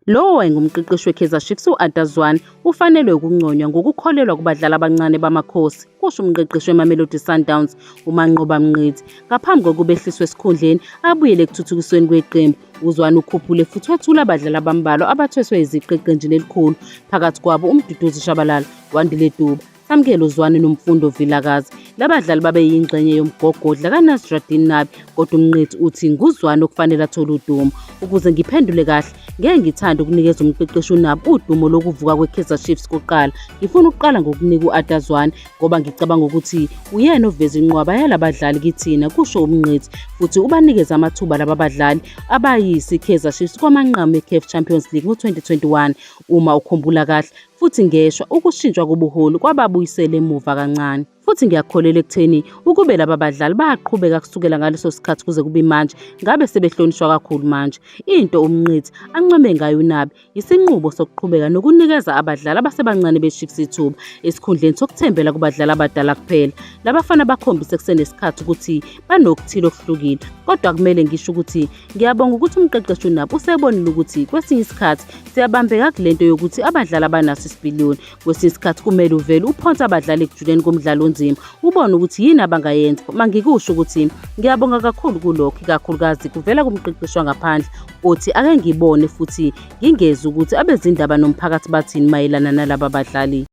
Lo wayengumqeqeshi we-Kaizer Chiefs u-Adazwane ufanelwe ukunconywa ngokukholelwa kubadlali abancane bamakhosi, kusho umqeqeshi weMamelodi Sundowns uManqoba Mnqithi. Ngaphambi kokuba ehliswe esikhundleni abuyele ekuthuthukisweni kweqembu, uZwane ukhuphule futhi wethula abadlali abambalwa abathweswe iziqu eqenjini elikhulu, phakathi kwabo uMduduzi Shabalala, Wandile Duba, Samkelo Zwane noMfundo Vilakazi. Labadlali babe yingxenye yomgogodla kaNasruddin Nabi, kodwa uMnqithi uthi nguZwane okufanele athole udumo. Ukuze ngiphendule kahle, ngeke ngithande ukunikeza umqeqeshi uNabi udumo lokuvuka kwe-Kaizer Chiefs kuqala. Ngifuna ukuqala ngokunika u-Adazwane ngoba ngicabanga ukuthi uyena oveza inqwaba yalabadlali kithina, kusho uMnqithi, futhi ubanikeza amathuba laba badlali abayisi i-Kaizer Chiefs kwamanqamu e-CAF Champions League ngo-2021. Uma ukhumbula kahle futhi ngeshwa, ukushintshwa kobuholi kwababuyisela emuva kancane. Futhi ngiyakholelwa ekutheni ukube laba badlali baqhubeka kusukela ngaleso sikhathi kuze kube manje, ngabe sebehlonishwa kakhulu manje. Into uMnqithi ancome ngayo uNabi isinqubo sokuqhubeka nokunikeza abadlali abasebancane be-Chiefs ithuba esikhundleni sokuthembela kubadlali abadala kuphela. Labafana bakhombise kusenesikhathi ukuthi banokuthile okuhlukile, kodwa kumele ngisho ukuthi ngiyabonga ukuthi umqeqeshi uNabi usebonile ukuthi kwesinye isikhathi siyabambeka kulento yokuthi abadlali abanaso isipiliyoni. Kwesinye isikhathi kumele uvele uphonse abadlali ekujuleni komdlalo onzima, ubone ukuthi yini abangayenza. Mangikusho ukuthi ngiyabonga kakhulu kulokho, ikakhulukazi kuvela kumqeqeshi wangaphandle othi ake ngibone futhi ngingeze ukuthi abezindaba nomphakathi bathini mayelana nalaba badlali.